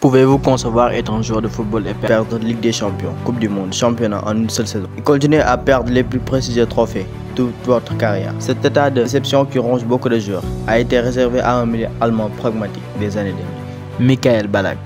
Pouvez-vous concevoir être un joueur de football et perdre Ligue des Champions, Coupe du Monde, Championnat en une seule saison et continuer à perdre les plus prestigieux trophées toute votre carrière? Cet état de déception qui ronge beaucoup de joueurs a été réservé à un milieu allemand pragmatique des années 2000, Michael Ballack.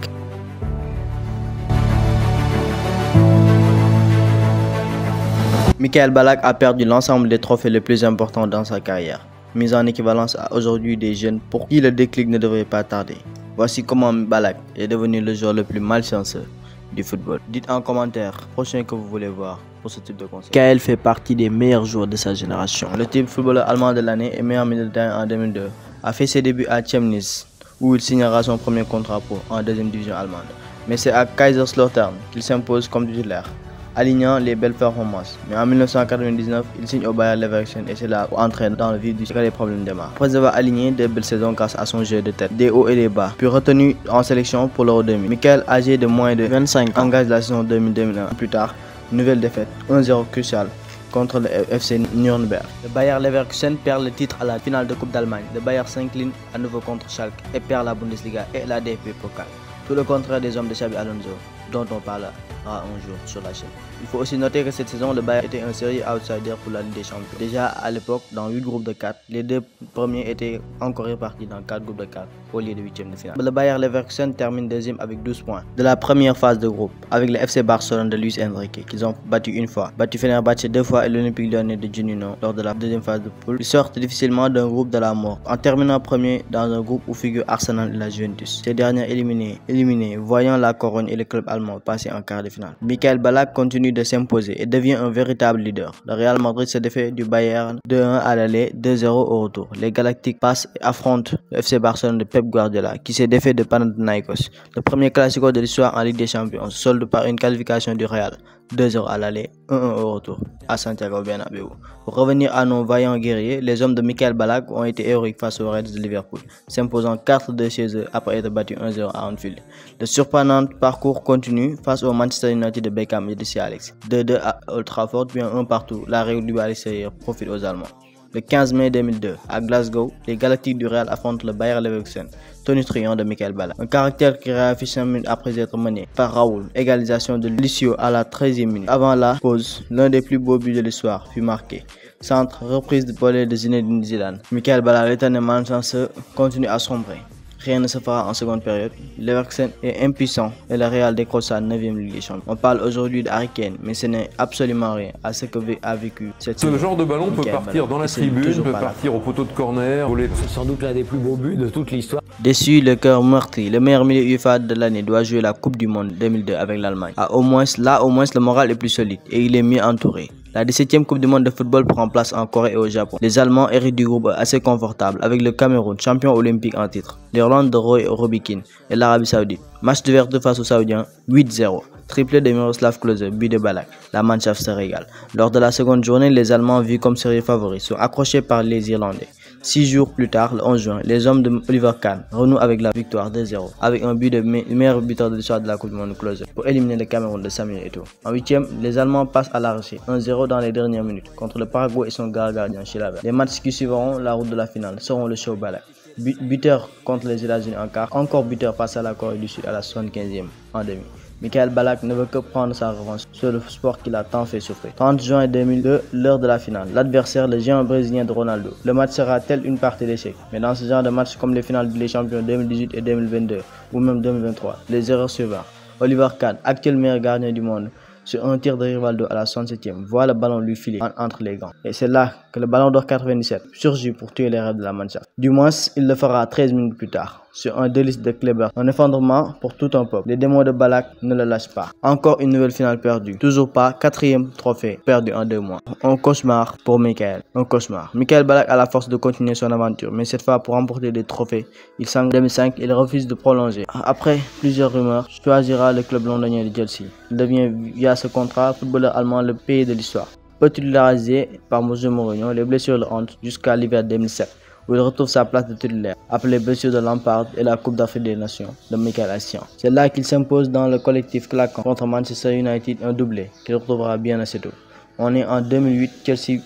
Michael Ballack a perdu l'ensemble des trophées les plus importants dans sa carrière, mis en équivalence à aujourd'hui des jeunes pour qui le déclic ne devrait pas tarder. Voici comment Ballack est devenu le joueur le plus malchanceux du football. Dites en commentaire prochain que vous voulez voir pour ce type de conseil. Michael fait partie des meilleurs joueurs de sa génération. Le type footballeur allemand de l'année et meilleur milieu de terrain en 2002 a fait ses débuts à Chemnitz où il signera son premier contrat pro en deuxième division allemande. Mais c'est à Kaiserslautern qu'il s'impose comme titulaire, alignant les belles performances. Mais en 1999, il signe au Bayer Leverkusen et c'est là où entraîne dans le vif du sujet que les problèmes démarrent. Après avoir aligné de belles saisons grâce à son jeu de tête, des hauts et des bas, puis retenu en sélection pour l'Euro 2000. Michael, âgé de moins de 25 ans, engage la saison 2000-2001. Plus tard, nouvelle défaite, 1-0 crucial contre le FC Nürnberg. Le Bayer Leverkusen perd le titre à la finale de Coupe d'Allemagne. Le Bayer s'incline à nouveau contre Schalke et perd la Bundesliga et la DFB Pokal. Tout le contraire des hommes de Xabi Alonso, dont on parlera un jour sur la chaîne. Il faut aussi noter que cette saison, le Bayern était un sérieux outsider pour la Ligue des Champions. Déjà à l'époque, dans 8 groupes de 4, les deux premiers étaient encore répartis dans 4 groupes de 4 au lieu de 8e de finale. Le Bayer Leverkusen termine deuxième avec 12 points de la première phase de groupe, avec le FC Barcelone de Luis Enrique, qu'ils ont battu une fois, battu Fenerbahçe 2 fois et l'Olympique Lyonnais de Juninho lors de la deuxième phase de poule. Ils sortent difficilement d'un groupe de la mort, en terminant premier dans un groupe où figurent Arsenal et la Juventus. Ces derniers éliminés, voyant la Corogne et le club allemand passer en quart de finale. Michael Ballack continue de s'imposer et devient un véritable leader. Le Real Madrid se défait du Bayern 2-1 à l'aller, 2-0 au retour. Les Galactiques passent et affrontent le FC Barcelone de Pep Guardiola qui s'est défait de Panathinaikos. Le premier classico de l'histoire en Ligue des Champions se solde par une qualification du Real, 2-0 à l'aller, 1-1 au retour à Santiago Bernabéu. Pour revenir à nos vaillants guerriers, les hommes de Michael Ballack ont été héroïques face aux Reds de Liverpool, s'imposant 4-2 chez eux après être battus 1-0 à Anfield. Le surprenant parcours continue face au Manchester United de Beckham et de Sir Alex. 2-2 à Old Trafford, puis 1 partout. La règle à l'extérieur profite aux Allemands. Le 15 mai 2002, à Glasgow, les Galactiques du Real affrontent le Bayer Leverkusen, tonitruant de Michael Ballack. Un caractère qui réaffiche 5 minutes après être mené par Raoul. Égalisation de Lucio à la 13e minute. Avant la pause, l'un des plus beaux buts de l'histoire fut marqué. Centre, reprise de volley de Zinedine Zidane. Michael Ballack, l'éternel malchanceux, continue à sombrer. Rien ne se fera en seconde période. Leverkusen est impuissant et le Real décroche sa 9e Ligue des Champions. On parle aujourd'hui d'Harry Kane, mais ce n'est absolument rien à ce que a vécu cette saison. Ce genre de ballon peut partir dans la tribune, peut partir au poteau de corner. C'est sans doute l'un des plus beaux buts de toute l'histoire. Déçu, le cœur meurtri, le meilleur milieu UEFA de l'année doit jouer la Coupe du Monde 2002 avec l'Allemagne. Là, au moins, le moral est plus solide et il est mieux entouré. La 17e Coupe du Monde de football prend place en Corée et au Japon. Les Allemands héritent du groupe assez confortable avec le Cameroun, champion olympique en titre, l'Irlande de Roy Robikin et l'Arabie Saoudite. Match d'ouverture face aux Saoudiens, 8-0. Triplé de Miroslav Klose, but de Ballack. La Mannschaft se régale. Lors de la seconde journée, les Allemands, vus comme sérieux favoris, sont accrochés par les Irlandais. 6 jours plus tard, le 11 juin, les hommes de Oliver Kahn renouent avec la victoire 2-0, avec un but de meilleur buteur de l'histoire de la Coupe du Monde Klose pour éliminer le Cameroun de Samuel Eto'o. En 8e, les Allemands passent à l'arraché, 1-0 dans les dernières minutes, contre le Paraguay et son gardien Chilavert. Les matchs qui suivront la route de la finale seront le show Ballack. Buteur contre les États-Unis en quart, encore buteur face à la Corée du Sud à la 75e en demi. Michael Ballack ne veut que prendre sa revanche sur le sport qu'il a tant fait souffrir. 30 juin 2002, l'heure de la finale. L'adversaire, le géant brésilien de Ronaldo. Le match sera tel une partie d'échecs. Mais dans ce genre de match comme les finales des champions 2018 et 2022, ou même 2023, les erreurs suivantes. Oliver Kahn, actuel meilleur gardien du monde, sur un tir de Rivaldo à la 67e, voit le ballon lui filer entre les gants. Et c'est là que le ballon d'or 97 surgit pour tuer les rêves de la Mannschaft. Du moins, il le fera 13 minutes plus tard, sur un délice de Kleber. Un effondrement pour tout un peuple. Les démons de Ballack ne le lâchent pas. Encore une nouvelle finale perdue. Toujours pas, 4e trophée perdu en 2 mois. Un cauchemar pour Michael. Un cauchemar. Michael Ballack a la force de continuer son aventure, mais cette fois pour remporter des trophées. Il s'engage en 2005, il refuse de prolonger. Après plusieurs rumeurs, choisira le club londonien de Chelsea. Il devient via ce contrat footballeur allemand le pays de l'histoire. Peu titularisé par José Mourinho, les blessures le hantent jusqu'à l'hiver 2007, où il retrouve sa place de titulaire, après les blessures de Lampard et la Coupe d'Afrique des Nations de Michael Essien. C'est là qu'il s'impose dans le collectif claquant contre Manchester United, un doublé qu'il retrouvera bien assez tôt. On est en 2008, Chelsea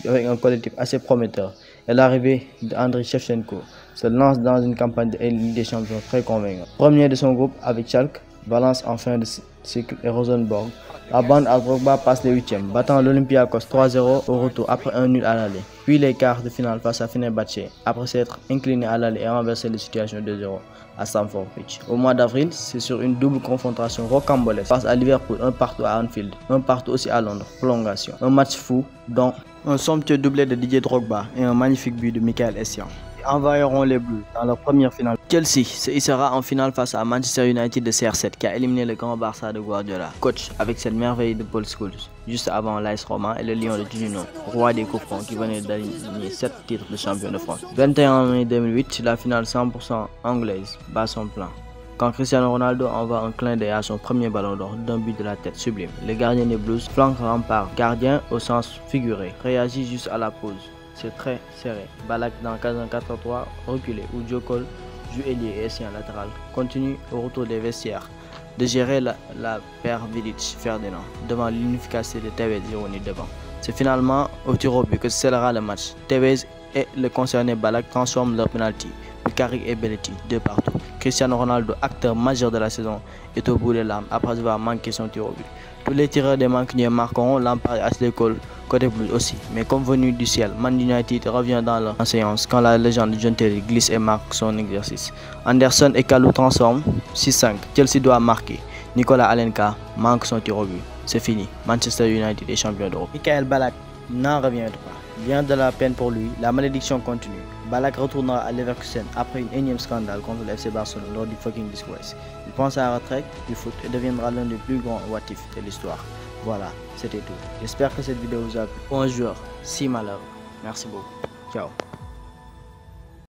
avec un collectif assez prometteur et l'arrivée d'Andriy Shevchenko se lance dans une campagne de Ligue des Champions très convaincante. Premier de son groupe avec Schalke, Valence en fin de cycle et Rosenborg. La bande à Drogba passe les huitièmes, battant l'Olympiakos 3-0 au retour après un nul à l'aller. Puis les quarts de finale face à Fenerbahçe, après s'être incliné à l'aller et renverser la situation 2-0 à Stamford Bridge. Au mois d'avril, c'est sur une double confrontation rocambolesque face à Liverpool, un partout à Anfield, un partout aussi à Londres, prolongation. Un match fou, dont un somptueux doublé de Didier Drogba et un magnifique but de Michael Essien envahiront les Blues dans leur première finale. Chelsea se hissera en finale face à Manchester United de CR7 qui a éliminé le grand Barça de Guardiola, coach avec cette merveille de Paul Scholes, juste avant l'AS Roma et le Lion de Juninho, roi des coups francs qui venait d'aligner 7 titres de champion de France. 21 mai 2008, la finale 100% anglaise bat son plein. Quand Cristiano Ronaldo envoie un clin d'œil à son premier ballon d'or d'un but de la tête sublime, le gardien des Blues flanque Lampard, gardien au sens figuré, réagit juste à la pause. C'est très serré. Ballack dans 4-3 reculé où Joe Cole joue ailier et Essien latéral. Continue au retour des vestiaires de gérer la paire Vidic-Ferdinand devant l'inefficacité de Tevez ironie devant. C'est finalement au tir au but que scellera le match. Tevez et le concerné Ballack transforment leur penalty. Carrick et Belletti, 2 partout. Cristiano Ronaldo, acteur majeur de la saison, est au bout des larmes après avoir manqué son tir au but. Tous les tireurs des Mancuniers marqueront, Lampard et Ashley Cole côté Blues aussi. Mais comme venu du ciel, Man United revient dans leur séance quand la légende John Terry glisse et marque son exercice. Anderson et Kalou transforment 6-5. Chelsea doit marquer. Nicolas Anelka manque son tir au but. C'est fini. Manchester United est champion d'Europe. Michael Ballack n'en reviendra pas. Bien de la peine pour lui, la malédiction continue. Ballack retournera à Leverkusen après une énième scandale contre le FC Barcelone lors du fucking disgrace. Il pense à la retraite du foot et deviendra l'un des plus grands watifs de l'histoire. Voilà, c'était tout. J'espère que cette vidéo vous a plu. Pour un joueur si malheureux. Merci beaucoup. Ciao.